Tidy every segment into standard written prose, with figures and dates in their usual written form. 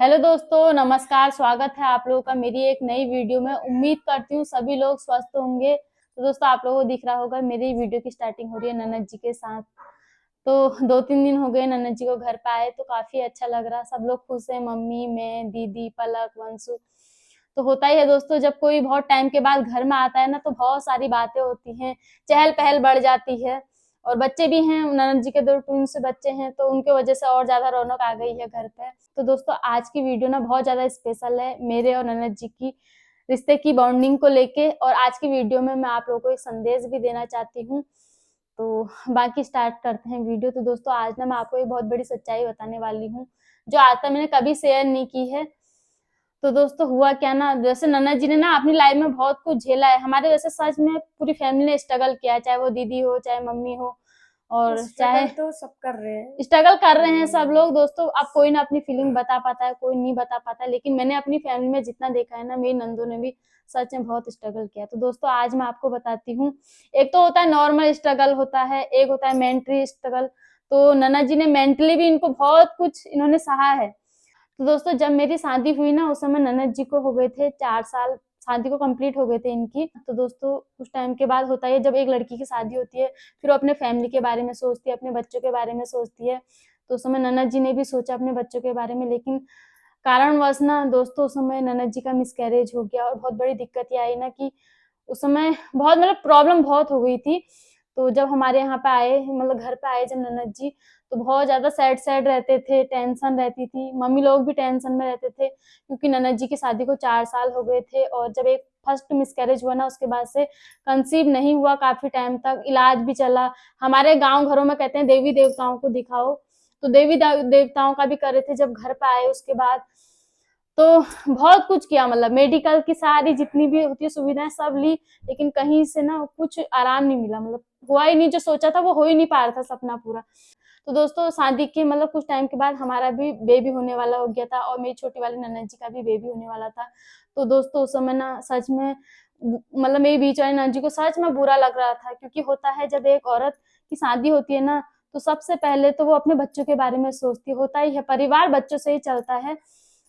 Hello दोस्तों, नमस्कार। स्वागत है आप लोगों का मेरी एक नई वीडियो में। उम्मीद करती हूँ सभी लोग स्वस्थ होंगे। तो दोस्तों, आप लोगों को दिख रहा होगा मेरी वीडियो की स्टार्टिंग हो रही है ननद जी के साथ। तो 2-3 दिन हो गए ननद जी को घर पे आए, तो काफी अच्छा लग रहा। सब लोग खुश हैं, मम्मी, मैं, दीदी, पलक, वंशु। तो होता ही है दोस्तों, जब कोई बहुत टाइम के बाद घर में आता है ना, तो बहुत सारी बातें होती हैं, चहल पहल बढ़ जाती है। और बच्चे भी हैं, ननद जी के 2 ट्विन्स बच्चे हैं, तो उनके वजह से और ज्यादा रौनक आ गई है घर पे। तो दोस्तों, आज की वीडियो ना बहुत ज्यादा स्पेशल है मेरे और ननद जी की रिश्ते की बॉन्डिंग को लेके। और आज की वीडियो में मैं आप लोगों को एक संदेश भी देना चाहती हूँ। तो बाकी स्टार्ट करते हैं वीडियो। तो दोस्तों, आज ना मैं आपको एक बहुत बड़ी सच्चाई बताने वाली हूँ, जो आज तक मैंने कभी शेयर नहीं की है। तो दोस्तों, हुआ क्या ना, जैसे ननद जी ने ना अपनी लाइफ में बहुत कुछ झेला है। हमारे वैसे सच में पूरी फैमिली ने स्ट्रगल किया है, चाहे वो दीदी हो, चाहे मम्मी हो, और चाहे स्ट्रगल तो सब कर रहे हैं। स्ट्रगल कर रहे हैं सब लोग। दोस्तों, अब कोई ना अपनी फीलिंग बता पाता है, कोई नहीं बता पाता है, लेकिन मैंने अपनी फैमिली में जितना देखा है ना, मेरी नंदों ने भी सच में बहुत स्ट्रगल किया। तो दोस्तों, आज मैं आपको बताती हूँ। एक तो होता है नॉर्मल स्ट्रगल होता है, एक होता है मेंटली स्ट्रगल। तो ननद जी ने मेंटली भी इनको बहुत कुछ इन्होंने सहा है। तो दोस्तों, जब मेरी शादी हुई ना, उस समय ननद जी को हो गए थे 4 साल, शादी को कंप्लीट हो गए थे इनकी। तो दोस्तों, कुछ टाइम के बाद होता है, जब एक लड़की की शादी होती है, फिर वो अपने फैमिली के बारे में सोचती है, अपने बच्चों के बारे में सोचती है। तो उस समय ननद जी ने भी सोचा अपने बच्चों के बारे में, लेकिन कारणवश ना दोस्तों, उस समय ननद जी का मिसकैरेज हो गया। और बहुत बड़ी दिक्कत ये आई ना कि उस समय बहुत मतलब प्रॉब्लम बहुत हो गई थी। तो जब हमारे यहाँ पे आए, मतलब घर पे आए जब ननद जी, तो बहुत ज्यादा सैड सैड रहते थे, टेंशन रहती थी, मम्मी लोग भी टेंशन में रहते थे, क्योंकि ननद जी की शादी को 4 साल हो गए थे। और जब एक फर्स्ट मिसकैरेज हुआ ना, उसके बाद से कंसीव नहीं हुआ, काफी टाइम तक इलाज भी चला। हमारे गांव घरों में कहते हैं देवी देवताओं को दिखाओ, तो देवी देवताओं का भी कर रहे थे। जब घर पे आए उसके बाद तो बहुत कुछ किया, मतलब मेडिकल की सारी जितनी भी होती है सुविधाएं सब ली, लेकिन कहीं से ना कुछ आराम नहीं मिला। मतलब हुआ ही नहीं, जो सोचा था वो हो ही नहीं पा रहा था सपना पूरा। तो दोस्तों, शादी के मतलब कुछ टाइम के बाद हमारा भी बेबी होने वाला हो गया था, और मेरी छोटी वाली ननद जी का भी बेबी होने वाला था। तो दोस्तों, उस समय ना सच में मतलब मेरी बीच वाली ननद जी को सच में बुरा लग रहा था, क्योंकि होता है जब एक औरत की शादी होती है ना, तो सबसे पहले तो वो अपने बच्चों के बारे में सोचती होता ही है, परिवार बच्चों से ही चलता है।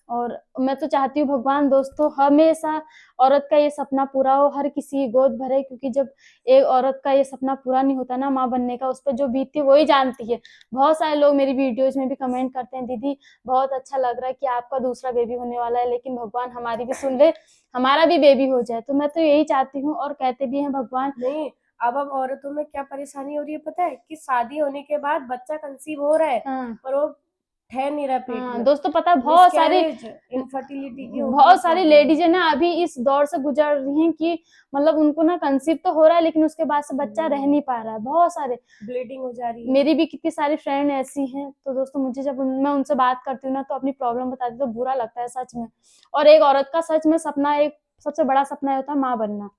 और मैं तो चाहती हूँ भगवान दोस्तों हमेशा औरत का ये सपना पूरा हो, हर किसी की गोद भरे, क्योंकि जब एक औरत का ये सपना पूरा नहीं होता ना माँ बनने का, उस पर जो बीतती है वही जानती है। बहुत सारे लोग मेरी वीडियोज में भी कमेंट करते हैं, दीदी बहुत अच्छा लग रहा है कि आपका दूसरा बेबी होने वाला है, लेकिन भगवान हमारी भी सुन ले, हमारा भी बेबी हो जाए। तो मैं तो यही चाहती हूँ, और कहते भी हैं भगवान। नहीं, अब औरतों में क्या परेशानी हो रही है पता है? कि शादी होने के बाद बच्चा कंसीव हो रहा है, हाँ पर वो ठहर नहीं रहा पेट हाँ में। दोस्तों, पता है मिसकैरेज, इनफर्टिलिटी की हो गई बहुत सारी प्रॉब्लम। लेडीज है ना अभी इस दौर से गुजर रही हैं कि मतलब उनको ना कंसीव तो हो रहा है, लेकिन उसके बाद से बच्चा रह नहीं पा रहा है। बहुत सारे, ब्लीडिंग हो जा रही है। मेरी भी कितनी सारी फ्रेंड ऐसी हैं। तो दोस्तों, मुझे जब मैं उनसे बात करती हूँ ना, तो अपनी प्रॉब्लम बताती हूँ, तो बुरा लगता है सच में। और एक औरत का सच में सपना, एक सबसे बड़ा सपना होता है माँ बनना।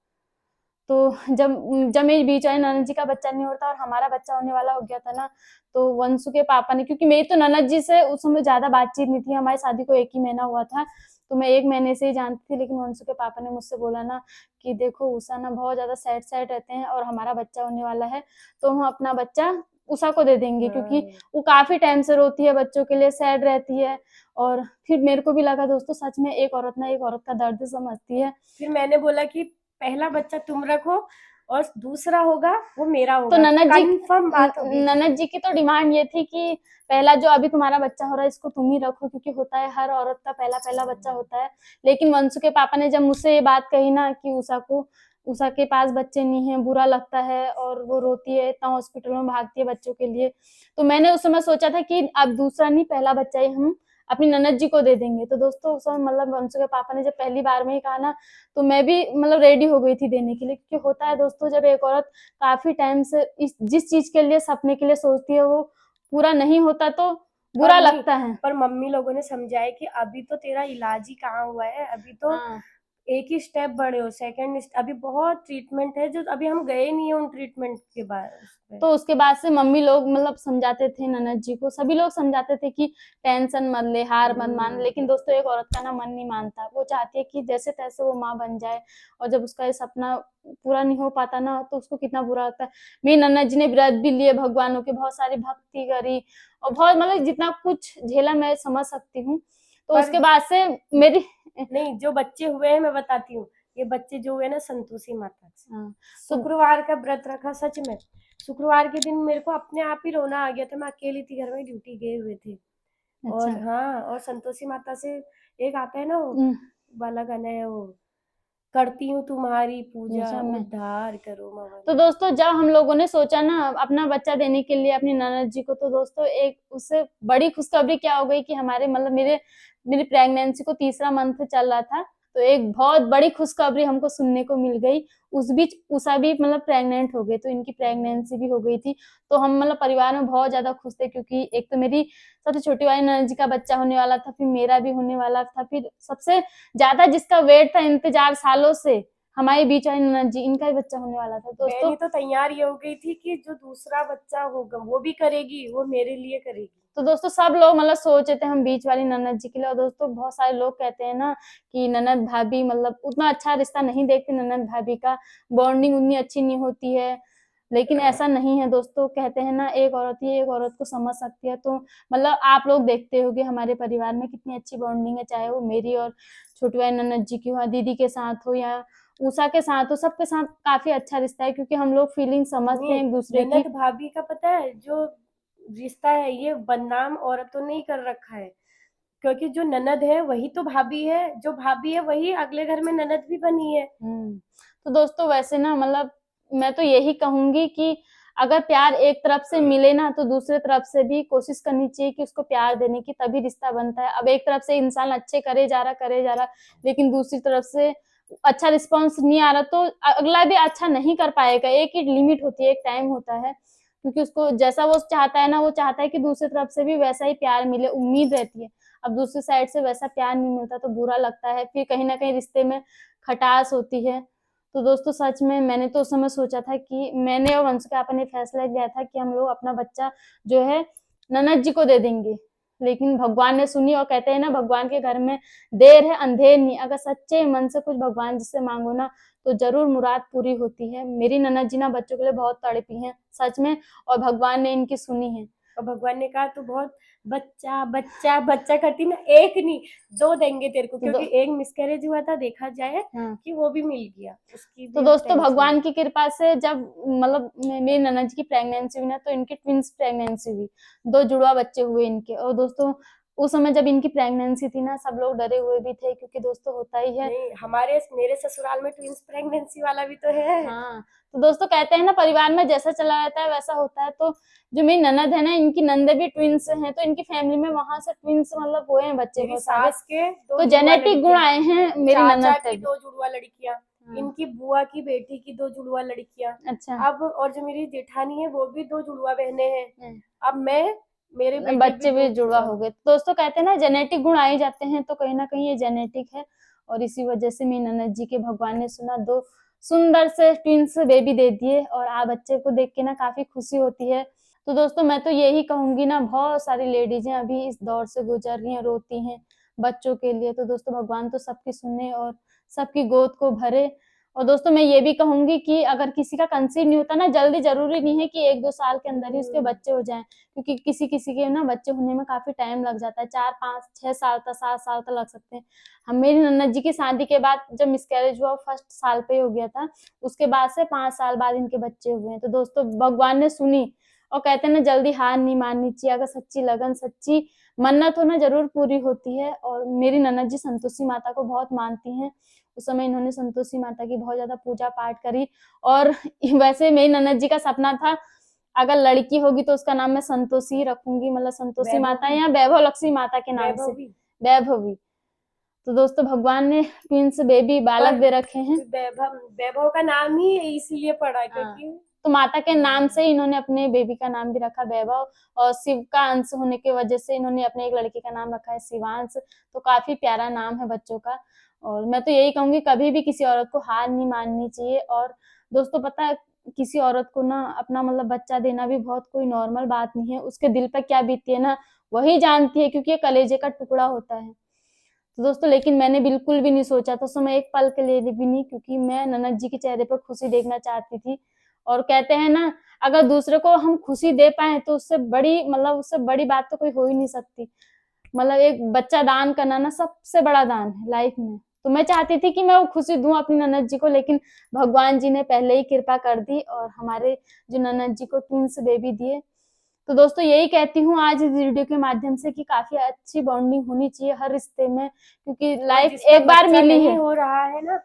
तो जब जब मेरी बीच वाली ननद जी का बच्चा नहीं होता और हमारा बच्चा होने वाला हो गया था ना, तो वंशु के पापा ने, क्योंकि मेरी तो ननद जी से उस समय ज्यादा बातचीत नहीं थी, हमारी शादी को 1 ही महीना हुआ था, तो मैं 1 महीने से ही जानती थी। लेकिन वंशु के पापा ने मुझसे बोला ना कि देखो उषा ना बहुत ज्यादा सैड सैड रहते हैं, और हमारा बच्चा होने वाला है, तो हम अपना बच्चा उषा को दे देंगे, क्योंकि हाँ। वो काफी टाइम से रोती है बच्चों के लिए, सैड रहती है। और फिर मेरे को भी लगा दोस्तों, सच में एक औरत ना एक औरत का दर्द समझती है। फिर मैंने बोला कि पहला बच्चा तुम रखो और दूसरा होगा वो मेरा तो होगा, कंफर्म बात होगी। ननद जी की तो डिमांड ये थी कि पहला जो अभी तुम्हारा बच्चा हो रहा है इसको तुम ही रखो, क्योंकि होता है हर औरत का पहला पहला बच्चा होता है। लेकिन वंशु के पापा ने जब मुझसे ये बात कही ना कि उषा के पास बच्चे नहीं है, बुरा लगता है, और वो रोती है, इतना हॉस्पिटल में भागती है बच्चों के लिए, तो मैंने उस समय सोचा था कि अब दूसरा नहीं, पहला बच्चा ही हम अपनी ननद जी को दे देंगे। तो दोस्तों, उस समय मतलब वंशु के पापा ने जब पहली बार में ही कहा ना, तो मैं भी मतलब रेडी हो गई थी देने के लिए, क्योंकि होता है दोस्तों, जब एक औरत काफी टाइम से जिस चीज के लिए, सपने के लिए सोचती है, वो पूरा नहीं होता तो और बुरा नहीं, लगता है। पर मम्मी लोगों ने समझाया कि अभी तो तेरा इलाज ही कहाँ हुआ है, अभी तो हाँ, एक ही स्टेप बढ़े हो, सेकंड अभी बहुत ट्रीटमेंट है जो अभी हम गए नहीं है उन ट्रीटमेंट के बाद उस पे। तो उसके बाद से मम्मी लोग मतलब समझाते थे, ननद जी को सभी लोग समझाते थे कि टेंशन मत ले, हार मत मान। लेकिन दोस्तों, एक औरत का ना मन नहीं मानता, वो चाहती है कि जैसे तैसे वो माँ बन जाए। और जब उसका ये सपना पूरा नहीं हो पाता ना, तो उसको कितना बुरा लगता है। मेरी ननद जी ने व्रत भी लिए भगवानों के, बहुत सारी भक्ति करी, और बहुत मतलब जितना कुछ झेला मैं समझ सकती हूँ। तो पर उसके बाद से मेरी नहीं, जो बच्चे हुए हैं मैं बताती हूँ, ये बच्चे जो हुए ना संतोषी माता से। हाँ, तो शुक्रवार का व्रत रखा सच में। शुक्रवार के दिन मेरे को अपने आप ही रोना आ गया था, मैं अकेली थी घर में, ड्यूटी गए हुए थे। अच्छा। और हाँ, और संतोषी माता से एक आता है ना वो हम्म, वाला गाना है वो, करती हूँ तुम्हारी पूजा पूछा मैं। उद्धार करो तो मवन। दोस्तों जब हम लोगों ने सोचा ना अपना बच्चा देने के लिए अपनी ननद जी को, तो दोस्तों एक उससे बड़ी खुशखबरी क्या हो गई कि हमारे मतलब मेरी प्रेगनेंसी को तीसरा मंथ चल रहा था, तो एक बहुत बड़ी खुशखबरी हमको सुनने को मिल गई। उस बीच उषा भी मतलब प्रेग्नेंट हो गई, तो इनकी प्रेगनेंसी भी हो गई थी। तो हम मतलब परिवार में बहुत ज्यादा खुश थे, क्योंकि एक तो मेरी सबसे छोटी वाली ननद जी का बच्चा होने वाला था, फिर मेरा भी होने वाला था, फिर सबसे ज्यादा जिसका वेट था इंतजार सालों से, हमारे बीच वाली ननद जी, इनका भी बच्चा होने वाला था दोस्तों। बहनी तो तैयार ये हो गई थी कि जो दूसरा बच्चा होगा वो भी करेगी, वो मेरे लिए करेगी। तो दोस्तों सब लोग मतलब सोचे थे हम बीच वाली ननद जी के लिए। और दोस्तों बहुत सारे लोग कहते हैं ना कि ननद भाभी मतलब उतना अच्छा रिश्ता नहीं देखते, ननद भाभी का बॉन्डिंग उतनी अच्छी नहीं होती है, लेकिन ऐसा नहीं है दोस्तों। कहते हैं ना एक औरत ही एक औरत को समझ सकती है। तो मतलब आप लोग देखते होंगे हमारे परिवार में कितनी अच्छी बॉन्डिंग है, चाहे वो मेरी और छोटी वाली ननद जी की हो, दीदी के साथ हो या उषा के साथ हो, सबके साथ काफी अच्छा रिश्ता है, क्योंकि हम लोग फीलिंग समझते नहीं, हैं एक दूसरे की। ननद भाभी का पता है जो रिश्ता है, ये बदनाम औरतों ने ही कर रखा है। क्योंकि जो ननद है वही तो भाभी है, जो भाभी है वही अगले घर में ननद भी बनी है। तो दोस्तों वैसे ना मतलब मैं तो यही कहूंगी कि अगर प्यार एक तरफ से मिले ना, तो दूसरे तरफ से भी कोशिश करनी चाहिए कि उसको प्यार देने की, तभी रिश्ता बनता है। अब एक तरफ से इंसान अच्छे करे जा रहा, लेकिन दूसरी तरफ से अच्छा रिस्पॉन्स नहीं आ रहा, तो अगला भी अच्छा नहीं कर पाएगा। एक ही लिमिट होती है, एक टाइम होता है, क्योंकि उसको जैसा वो चाहता है ना, वो चाहता है कि दूसरी तरफ से भी वैसा ही प्यार मिले, उम्मीद रहती है। अब दूसरी साइड से वैसा प्यार नहीं मिलता तो बुरा लगता है, फिर कहीं ना कहीं रिश्ते में खटास होती है। तो दोस्तों सच में मैंने तो उस समय सोचा था कि मैंने और वंशिका ने फैसला लिया था कि हम लोग अपना बच्चा जो है ननद जी को दे देंगे, लेकिन भगवान ने सुनी। और कहते हैं ना भगवान के घर में देर है अंधेर नहीं, अगर सच्चे मन से कुछ भगवान जिससे मांगो ना, तो जरूर मुराद पूरी होती है। मेरी ननद जी ना बच्चों के लिए बहुत तड़पी हैं सच में, और भगवान ने इनकी सुनी है। और भगवान ने कहा तू बहुत बच्चा बच्चा बच्चा करती ना, एक नहीं दो देंगे तेरे को, तो दो, क्योंकि एक मिसकैरेज हुआ था देखा जाए हाँ। कि वो भी मिल गया, उसकी तो भी अब दोस्तों टेंशन भगवान नहीं। की कृपा से जब मतलब मेरी ननद जी की प्रेगनेंसी हुई ना, तो इनकी ट्विंस प्रेगनेंसी हुई, दो जुड़वा बच्चे हुए इनके। और दोस्तों उस समय जब इनकी प्रेगनेंसी थी ना, सब लोग डरे हुए भी थे, क्योंकि दोस्तों होता ही है। नहीं, हमारे मेरे ससुराल में ट्विंस प्रेगनेंसी वाला भी तो है। हाँ, तो दोस्तों कहते हैं ना परिवार में जैसा चला रहता है वैसा होता है। तो जो मेरी ननद है ना, इनकी नंदे भी ट्विंस हैं, तो इनकी फैमिली में वहां से ट्विंस मतलब हुए हैं बच्चे मेरी बहुत सारे। सास के दो तो जुड़वा जेनेटिक गुण लड़कियां, आए हैं मेरी चाचा ननद से की भी। दो जुड़वा लड़कियां, हाँ, इनकी बुआ की बेटी की दो जुड़वा लड़कियां, अच्छा। अब और जो मेरी जेठानी है वो भी दो जुड़वा बहनें हैं। हम्म। अब मैं, मेरे बेटे भी बच्चे भी दो जुड़वा जुड़वा हो हो। गए। तो दोस्तों कहते हैं ना जेनेटिक गुण आ ही जाते हैं, तो कहीं ना कहीं ये जेनेटिक है। और इसी वजह से मेरी ननद जी के भगवान ने सुना, दो सुंदर से ट्विंस बेबी दे दिए, और आ बच्चे को देख के ना काफी खुशी होती है। तो दोस्तों मैं तो यही कहूंगी ना, बहुत सारी लेडीजें अभी इस दौर से गुजर रही हैं, रोती हैं बच्चों के लिए। तो दोस्तों भगवान तो सबकी सुने और सबकी गोद को भरे। और दोस्तों मैं ये भी कहूंगी कि अगर किसी का कंसीव नहीं होता ना जल्दी, जरूरी नहीं है कि 1-2 साल के अंदर ही उसके बच्चे हो जाएं, क्योंकि किसी किसी के ना बच्चे होने में काफी टाइम लग जाता है, 4-5-6 साल तक 7 साल तक लग सकते हैं। हम मेरी नन्नत जी की शादी के बाद जब मिसकैरेज हुआ फर्स्ट साल पे ही हो गया था, उसके बाद से 5 साल बाद इनके बच्चे हुए हैं। तो दोस्तों भगवान ने सुनी। और कहते हैं ना जल्दी हार नहीं माननी चाहिए, अगर सच्ची लगन सच्ची मन्नत हो ना जरूर पूरी होती है। और मेरी ननद जी संतोषी माता को बहुत मानती हैं, उस समय इन्होंने संतोषी माता की बहुत ज्यादा पूजा पाठ करी। और वैसे मेरी ननद जी का सपना था अगर लड़की होगी तो उसका नाम मैं संतोषी ही रखूंगी, मतलब संतोषी माता वैभवी, या वैभव लक्ष्मी माता के नाम से, वैभवी। वैभवी। तो दोस्तों भगवान ने ट्विंस बेबी बालक पर दे रखे हैं। वैभव, वैभव का नाम ही इसीलिए पड़ा हाँ, क्योंकि तो माता के नाम से ही इन्होंने अपने बेबी का नाम भी रखा वैभव। और शिव का अंश होने की वजह से इन्होंने अपने एक लड़के का नाम रखा है शिवांश। तो काफी प्यारा नाम है बच्चों का। और मैं तो यही कहूंगी कभी भी किसी औरत को हार नहीं माननी चाहिए। और दोस्तों पता है किसी औरत को ना अपना मतलब बच्चा देना भी बहुत कोई नॉर्मल बात नहीं है, उसके दिल पर क्या बीतती है ना वही जानती है, क्योंकि ये कलेजे का टुकड़ा होता है। तो दोस्तों लेकिन मैंने बिल्कुल भी नहीं सोचा था, तो मैं एक पल के लिए भी नहीं, क्योंकि मैं ननद जी के चेहरे पर खुशी देखना चाहती थी। और कहते हैं ना अगर दूसरे को हम खुशी दे पाए तो उससे बड़ी मतलब उससे बड़ी बात तो कोई हो ही नहीं सकती। मतलब एक बच्चा दान करना ना सबसे बड़ा दान है लाइफ में। तो मैं चाहती थी कि मैं वो खुशी दूं अपनी ननद जी को, लेकिन भगवान जी ने पहले ही कृपा कर दी और हमारे जो ननद जी को ट्विंस बेबी दिए। तो दोस्तों यही कहती हूँ आज इस वीडियो के माध्यम से कि काफी अच्छी बॉन्डिंग होनी चाहिए हर रिश्ते में, क्योंकि और लाइफ जिसका एक बार बच्चा मिली नहीं है। हो रहा है ना,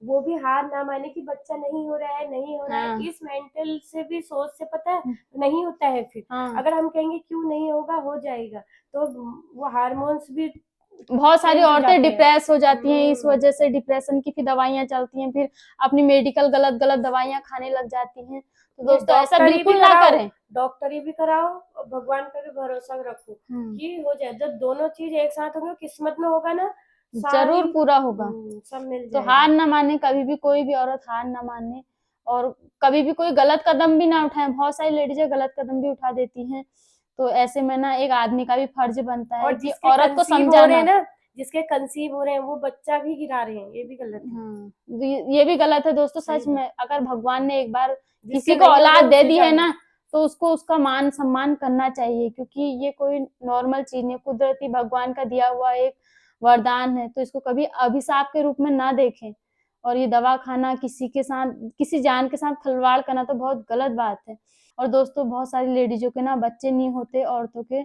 वो भी हार ना माने कि बच्चा नहीं हो रहा है, नहीं हो रहा है। हाँ इस मेंटल से भी, सोच से, पता है नहीं होता है फिर। हाँ, अगर हम कहेंगे क्यों नहीं होगा, हो जाएगा, तो वो हार्मोन्स भी बहुत सारी चेंज हो औरतें जाते हैं। डिप्रेस हो जाती हैं, इस वजह से डिप्रेशन की फिर दवाइयां चलती हैं, फिर अपनी मेडिकल गलत गलत दवाइयां खाने लग जाती हैं। तो ये दोस्तों ऐसा बिल्कुल ना करें। डॉक्टरी भी कराओ और भगवान पे भी भरोसा रखो कि हो जाए। जब दोनों चीज एक साथ होंगे, किस्मत में होगा ना, सारी जरूर पूरा होगा। सब मिल तो हार जाएगा। ना माने कभी भी, कोई भी औरत हार ना माने, और कभी भी कोई गलत कदम भी ना उठाए। बहुत सारी लेडीजें गलत कदम भी उठा देती हैं। तो ऐसे में ना एक आदमी का भी फर्ज बनता है और कि औरत को समझाना। जिसके कंसीव हो रहे हैं वो बच्चा भी गिरा रहे हैं, ये भी गलत है। हाँ, ये भी गलत है दोस्तों सही सच बात। में। अगर भगवान ने एक बार जिसके किसी को नहीं हो रहे औलाद दे उसे दी है जाने। ना, तो उसको उसका मान सम्मान करना चाहिए, क्योंकि ये कोई नॉर्मल चीज नहीं, कुदरती भगवान का दिया हुआ एक वरदान है। तो इसको कभी अभिशाप के रूप में ना देखें। और ये दवा खाना, किसी के साथ, किसी जान के साथ खिलवाड़ करना तो बहुत गलत बात है। और दोस्तों बहुत सारी लेडीजों के ना बच्चे नहीं होते औरतों के,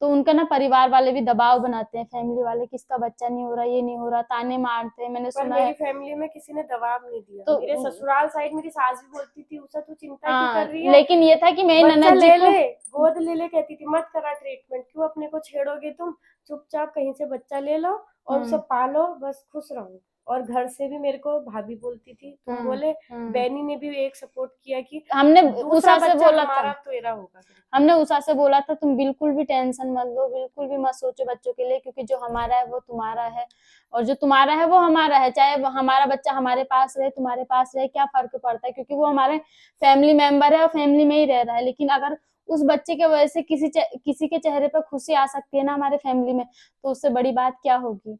तो उनका ना परिवार वाले भी दबाव बनाते हैं, फैमिली वाले, किसका बच्चा नहीं हो रहा, ये नहीं हो रहा, ताने मारते हैं, मैंने पर सुना मेरी है। फैमिली में किसी ने दबाव नहीं दिया। तो मेरे ससुराल साइड मेरी सास भी बोलती थी, उषा तू चिंता क्यों हाँ, कर रही है, लेकिन ये था कि मेरी बच्चा ननद जी ले को, ले, गोद ले ले, कहती थी मत करा ट्रीटमेंट, क्यों अपने को छेड़ोगे तुम, चुपचाप कहीं से बच्चा ले लो और उसे हम्म पालो, बस खुश रहो। और घर से भी मेरे को भाभी बोलती थी, तुम हम्म बोले, हम्म बैनी ने भी एक सपोर्ट किया कि हमने दूसरा उषा से बच्चा बोला था, हमारा तेरा होगा करके। हमने उषा से बोला था तुम बिल्कुल भी टेंशन मत लो, बिल्कुल भी मत सोचो बच्चों के लिए, क्योंकि जो हमारा है वो तुम्हारा है, और जो तुम्हारा है वो हमारा है। चाहे हमारा बच्चा हमारे पास रहे, तुम्हारे पास रहे, क्या फर्क पड़ता है, क्योंकि वो हमारे फैमिली मेंबर है और फैमिली में ही रह रहा है। लेकिन अगर उस बच्चे के वजह से किसी के चेहरे पर खुशी आ सकती है ना हमारे फैमिली में, तो उससे बड़ी बात क्या होगी।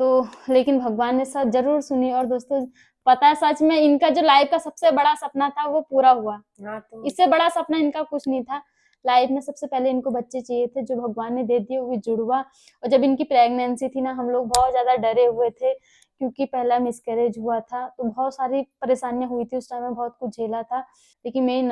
तो लेकिन भगवान ने सब जरूर सुनी। और दोस्तों पता है सच में इनका जो लाइफ का सबसे बड़ा सपना था वो पूरा हुआ। हाँ तो इससे बड़ा सपना इनका कुछ नहीं था लाइफ में। सबसे पहले इनको बच्चे चाहिए थे, जो भगवान ने दे दिए, वो भी जुड़वा। और जब इनकी प्रेगनेंसी थी ना, हम लोग बहुत ज्यादा डरे हुए थे, क्योंकि पहला मिसकैरेज हुआ था, तो बहुत सारी परेशानियां हुई थी उस टाइम में, बहुत कुछ झेला था। लेकिन मेरी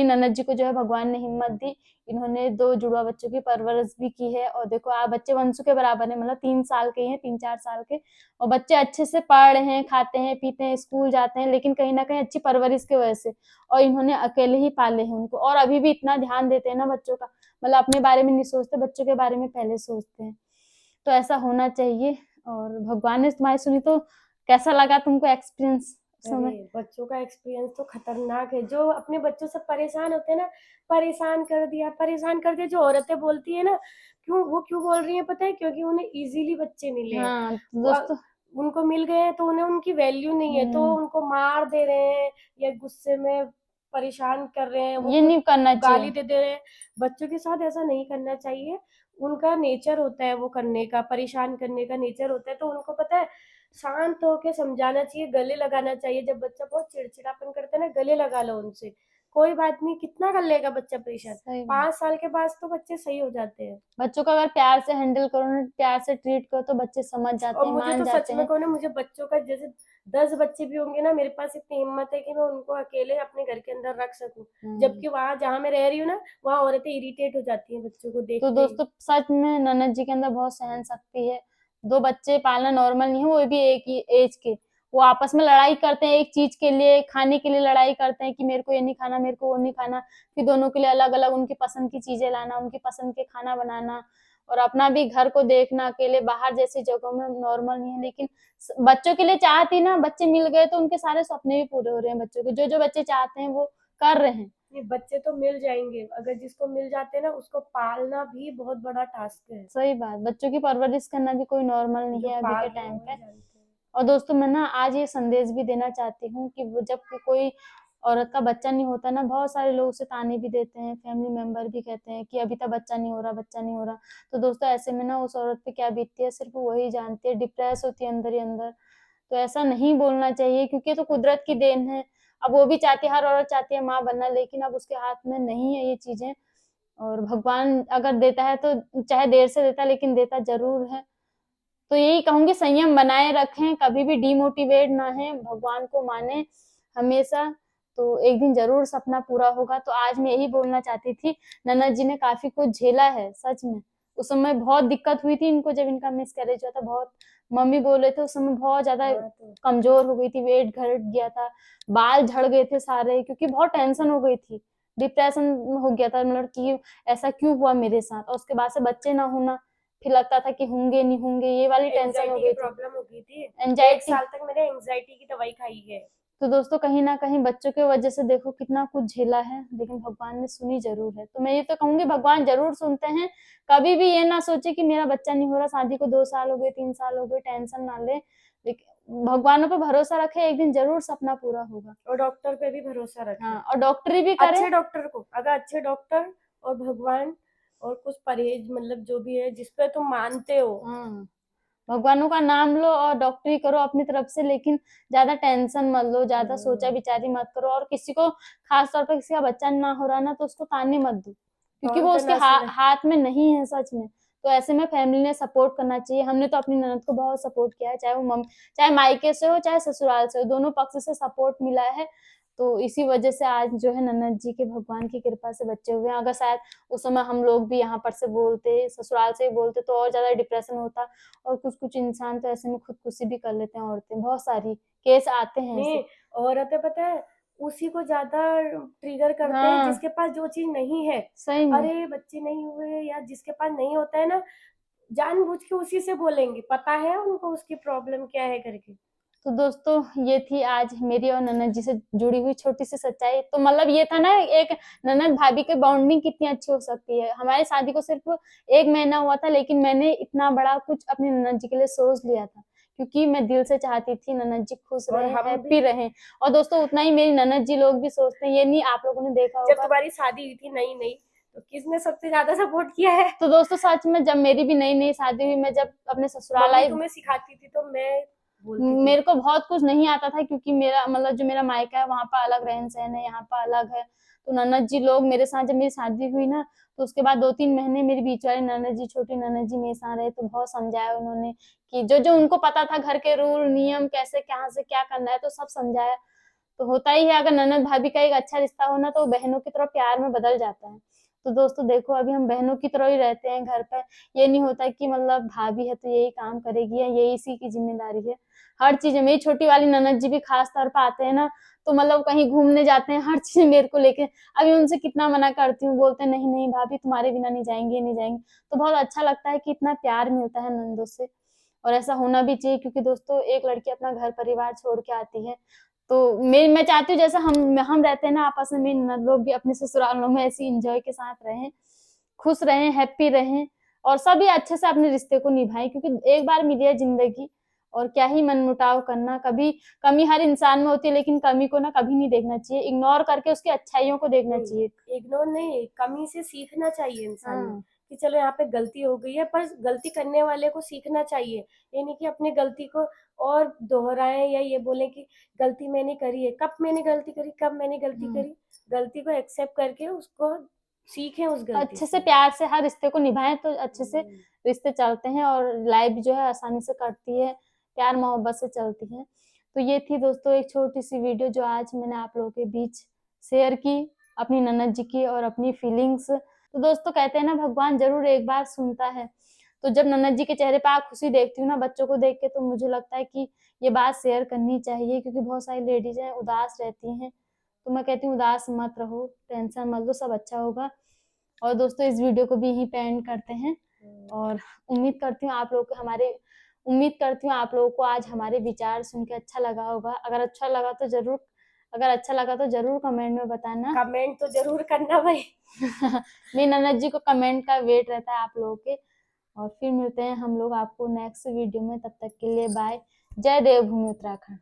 ननद जी को जो है भगवान ने हिम्मत दी। इन्होंने 2 जुड़वा बच्चों की परवरिश भी की है, और देखो आप, बच्चे वंशु के बराबर है, मतलब 3 साल के हैं, 3-4 साल के। और बच्चे अच्छे से पढ़ रहे हैं, खाते हैं, पीते हैं, स्कूल जाते हैं, लेकिन कहीं ना कहीं अच्छी परवरिश की वजह से। और इन्होंने अकेले ही पाले हैं उनको, और अभी भी इतना ध्यान देते हैं ना बच्चों का, मतलब अपने बारे में नहीं सोचते, बच्चों के बारे में पहले सोचते हैं। तो ऐसा होना चाहिए। और भगवान ने तुम्हारी सुनी। तो कैसा लगा तुमको एक्सपीरियंस अरे समय? बच्चों का एक्सपीरियंस तो खतरनाक है। जो अपने बच्चों से परेशान होते हैं ना, परेशान कर दिया, परेशान कर दिया। जो औरतें बोलती है ना, क्यों बोल रही है पता है, क्योंकि उन्हें इजीली बच्चे मिले हैं। हाँ तो वो दोस्तों, उनको मिल गए हैं तो उन्हें उनकी वैल्यू नहीं है, तो उनको मार दे रहे हैं या गुस्से में परेशान कर रहे हैं, वो ये खुद नहीं करना गाली चाहिए। दे रहे हैं। बच्चों के साथ ऐसा नहीं करना चाहिए। उनका नेचर होता है वो करने का, परेशान करने का नेचर होता है, तो उनको पता है शांत होके समझाना चाहिए, गले लगाना चाहिए। जब बच्चा बहुत चिड़चिड़ापन करता है ना, गले लगा लो उनसे, कोई बात नहीं, कितना कर लेगा बच्चा परेशान। सही बात। 5 साल के बाद तो बच्चे सही हो जाते हैं। बच्चों को अगर प्यार से हैंडल करो ना, प्यार से ट्रीट करो, तो बच्चे समझ और जाते हैं, मुझे मान तो सच जाते में हैं। कहूँ ना, मुझे बच्चों का जैसे 10 बच्चे भी होंगे ना, मेरे पास इतनी हिम्मत है कि मैं उनको अकेले अपने घर के अंदर रख सकूं। जबकि वहां जहाँ मैं रह रही हूँ ना, वहाँ औरतें इरिटेट हो जाती हैं बच्चों को तो देखते ही। दोस्तों सच में ननद जी के अंदर बहुत सहन शक्ति है। 2 बच्चे पालना नॉर्मल नहीं है, वो भी एक ही एज के। वो आपस में लड़ाई करते हैं एक चीज के लिए, खाने के लिए लड़ाई करते हैं कि मेरे को ये नहीं खाना, मेरे को वो नहीं खाना। फिर दोनों के लिए अलग अलग उनकी पसंद की चीजें लाना, उनकी पसंद के खाना बनाना, और अपना भी घर को देखना अकेले, बाहर जैसी जगहों में नॉर्मल नहीं है। लेकिन बच्चों के लिए चाहती ना, बच्चे मिल गए तो उनके सारे सपने भी पूरे हो रहे हैं बच्चों के, जो जो बच्चे चाहते हैं वो कर रहे हैं। नहीं, बच्चे तो मिल जाएंगे, अगर जिसको मिल जाते हैं ना, उसको पालना भी बहुत बड़ा टास्क है। सही बात, बच्चों की परवरिश करना भी कोई नॉर्मल नहीं जो है अभी पाल के रहे हैं टाइम पे। वही जानते हैं। और दोस्तों मैं ना आज ये संदेश भी देना चाहती हूँ कि वो जब कोई औरत का बच्चा नहीं होता ना, बहुत सारे लोग उसे ताने भी देते हैं, फैमिली मेंबर भी कहते हैं कि अभी तक बच्चा नहीं हो रहा, बच्चा नहीं हो रहा। तो दोस्तों ऐसे में ना उस औरत पे क्या बीतती है सिर्फ वही जानती है, डिप्रेस होती है अंदर ही अंदर। तो ऐसा नहीं बोलना चाहिए, क्योंकि ये तो कुदरत की देन है। अब वो भी चाहती है, हर औरत चाहती है माँ बनना, लेकिन अब उसके हाथ में नहीं है ये चीजें। और भगवान अगर देता है तो चाहे देर से देता है लेकिन देता जरूर है। तो यही कहूंगी, संयम बनाए रखें, कभी भी डिमोटिवेट ना है, भगवान को माने हमेशा, तो एक दिन जरूर सपना पूरा होगा। तो आज मैं यही बोलना चाहती थी, ननद जी ने काफी कुछ झेला है सच में। उस समय बहुत दिक्कत हुई थी इनको, जब इनका मिसकैरेज हुआ था, बहुत मम्मी बोल रहे थे उस समय बहुत ज्यादा हाँ तो कमजोर हो गई थी, वेट घट गया था, बाल झड़ गए थे सारे, क्योंकि बहुत टेंशन हो गई थी, डिप्रेशन हो गया था, मतलब कि ऐसा क्यों हुआ मेरे साथ। और उसके बाद से बच्चे ना होना, फिर लगता था कि होंगे नहीं होंगे, ये वाली टेंशन हो एंजाइटी की गई थी, प्रॉब्लम हो गई थी। 1 एंजाइटी। साल तक मैंने एंजाइटी की दवाई खाई है। तो दोस्तों कहीं ना कहीं बच्चों की वजह से देखो कितना कुछ झेला है, लेकिन भगवान ने सुनी जरूर है। तो मैं ये तो कहूंगी भगवान जरूर सुनते हैं। कभी भी ये ना सोचे कि मेरा बच्चा नहीं हो रहा, शादी को 2 साल हो गए, 3 साल हो गए, टेंशन ना ले, लेकिन भगवानों पे भरोसा रखे, एक दिन जरूर सपना पूरा होगा। और डॉक्टर पे भी भरोसा हाँ, रखें। और डॉक्टरी भी करे। अच्छे डॉक्टर को, अगर अच्छे डॉक्टर और भगवान और कुछ परहेज, मतलब जो भी है जिस पे तुम मानते हो। हाँ, भगवानों का नाम लो और डॉक्टरी करो अपनी तरफ से, लेकिन ज्यादा टेंशन मत लो, ज्यादा सोचा विचारी मत करो। और किसी को, खास तौर पर किसी का बच्चा ना हो रहा ना, तो उसको ताने मत दो, क्योंकि कौन वो पे उसके ना सुने। हाथ में नहीं है सच में। तो ऐसे में फैमिली ने सपोर्ट करना चाहिए। हमने तो अपनी ननद को बहुत सपोर्ट किया है, चाहे वो चाहे मायके से हो चाहे ससुराल से हो, दोनों पक्ष से सपोर्ट मिला है। तो इसी वजह से आज जो है ननद जी के भगवान की कृपा से बच्चे हुए हैं। अगर शायद उस समय हम लोग भी यहाँ पर से बोलते, ससुराल से ही बोलते, तो और ज्यादा डिप्रेशन होता। और कुछ कुछ इंसान तो ऐसे में खुदकुशी भी कर लेते हैं, औरतें, बहुत सारी केस आते हैं ऐसे। नहीं, औरतें पता है उसी को ज्यादा ट्रिगर करते हैं हाँ, जिसके पास जो चीज नहीं है। सही में। अरे बच्चे नहीं हुए, या जिसके पास नहीं होता है ना, जानबूझ के उसी से बोलेंगे, पता है उनको उसकी प्रॉब्लम क्या है करके। तो दोस्तों ये थी आज मेरी और ननद जी से जुड़ी हुई छोटी सी सच्चाई। तो मतलब ये था ना, एक ननद भाभी की बॉन्डिंग कितनी अच्छी हो सकती है। हमारी शादी को सिर्फ 1 महीना हुआ था, लेकिन मैंने इतना बड़ा कुछ अपनी ननद जी के लिए सोच लिया था, क्योंकि मैं दिल से चाहती थी ननद जी खुश और रहे, हम हैप्पी भी, रहे। और दोस्तों उतना ही मेरी ननद जी लोग भी सोचते हैं, ये नहीं आप लोगों ने देखा जब होगा। तुम्हारी शादी हुई थी नई नई, तो किसने सबसे ज्यादा सपोर्ट किया है? तो दोस्तों सच में जब मेरी भी नई नई शादी हुई, मैं जब अपने ससुराल मम्मी आई, तुम्हें सिखाती थी तो मैं बोलती थी। मेरे को बहुत कुछ नहीं आता था, क्योंकि मेरा मतलब जो मेरा मायका है वहां पर अलग रहन सहन है, यहाँ पर अलग है। तो ननद जी लोग मेरे साथ, जब मेरी शादी हुई ना, तो उसके बाद 2-3 महीने मेरी बीच वाली ननद जी, छोटी ननद जी मेरे साथ रहे, तो बहुत समझाया उन्होंने, कि जो जो उनको पता था घर के रूल नियम, कैसे कहाँ से क्या करना है, तो सब समझाया। तो होता ही है, अगर ननद भाभी का एक अच्छा रिश्ता हो ना, तो वो बहनों की तरह प्यार में बदल जाता है। तो दोस्तों देखो, अभी हम बहनों की तरह ही रहते हैं घर पे। ये नहीं होता कि मतलब भाभी है तो यही काम करेगी या यही इसी की जिम्मेदारी है। हर चीज मेरी छोटी वाली ननद जी भी खास तौर पर आते हैं ना, तो मतलब कहीं घूमने जाते हैं, हर चीज मेरे को लेके, अभी उनसे कितना मना करती हूँ, बोलते हैं नहीं नहीं भाभी तुम्हारे बिना नहीं जाएंगे, नहीं जाएंगे। तो बहुत अच्छा लगता है कि इतना प्यार मिलता है नंदों से, और ऐसा होना भी चाहिए, क्योंकि दोस्तों एक लड़की अपना घर परिवार छोड़ के आती है। तो मैं चाहती हूँ जैसे हम रहते हैं ना आपस में, मेरी ननद लोग भी अपने ससुरालों में ऐसी इंजॉय के साथ रहें, खुश रहें, हैप्पी रहें, और सभी अच्छे से अपने रिश्ते को निभाएं, क्योंकि एक बार मिली है जिंदगी। और क्या ही मनमुटाव करना, कभी कमी हर इंसान में होती है, लेकिन कमी को ना कभी नहीं देखना चाहिए, इग्नोर करके उसकी अच्छाइयों को देखना चाहिए। नहीं, इग्नोर नहीं, कमी से सीखना चाहिए इंसान में, हाँ, कि चलो यहाँ पे गलती हो गई है, पर गलती करने वाले को सीखना चाहिए। ये नहीं कि अपनी गलती को और दोहराएं, या ये बोले कि गलती मैंने करी है, कब मैंने गलती करी, कब मैंने गलती हाँ, करी। गलती को एक्सेप्ट करके उसको सीखें उस गलती अच्छे से से। प्यार से हर रिश्ते को निभाएं, तो अच्छे से हम्म, रिश्ते चलते हैं, और लाइफ जो है आसानी से कटती है, प्यार मोहब्बत से चलती है। तो ये थी दोस्तों एक छोटी सी वीडियो जो आज मैंने आप लोगों के बीच शेयर की, अपनी ननद जी की और अपनी फीलिंग्स। तो दोस्तों कहते हैं ना, भगवान जरूर एक बार सुनता है। तो जब ननद जी के चेहरे पर आप खुशी देखती हूँ ना बच्चों को देख के, तो मुझे लगता है कि ये बात शेयर करनी चाहिए, क्योंकि बहुत सारी लेडीज हैं उदास रहती हैं। तो मैं कहती हूँ उदास मत रहो, टेंशन मत लो, सब अच्छा होगा। और दोस्तों इस वीडियो को भी यहीं पे एंड करते हैं, और उम्मीद करती हूँ आप लोग को हमारे उम्मीद करती हूँ आप लोगों को आज हमारे विचार सुन के अच्छा लगा होगा। अगर अच्छा लगा तो जरूर कमेंट में बताना। कमेंट तो जरूर करना भाई। मेरी ननद जी को कमेंट का वेट रहता है आप लोगों के। और फिर मिलते हैं हम लोग आपको नेक्स्ट वीडियो में, तब तक के लिए बाय। जय देवभूमि उत्तराखंड।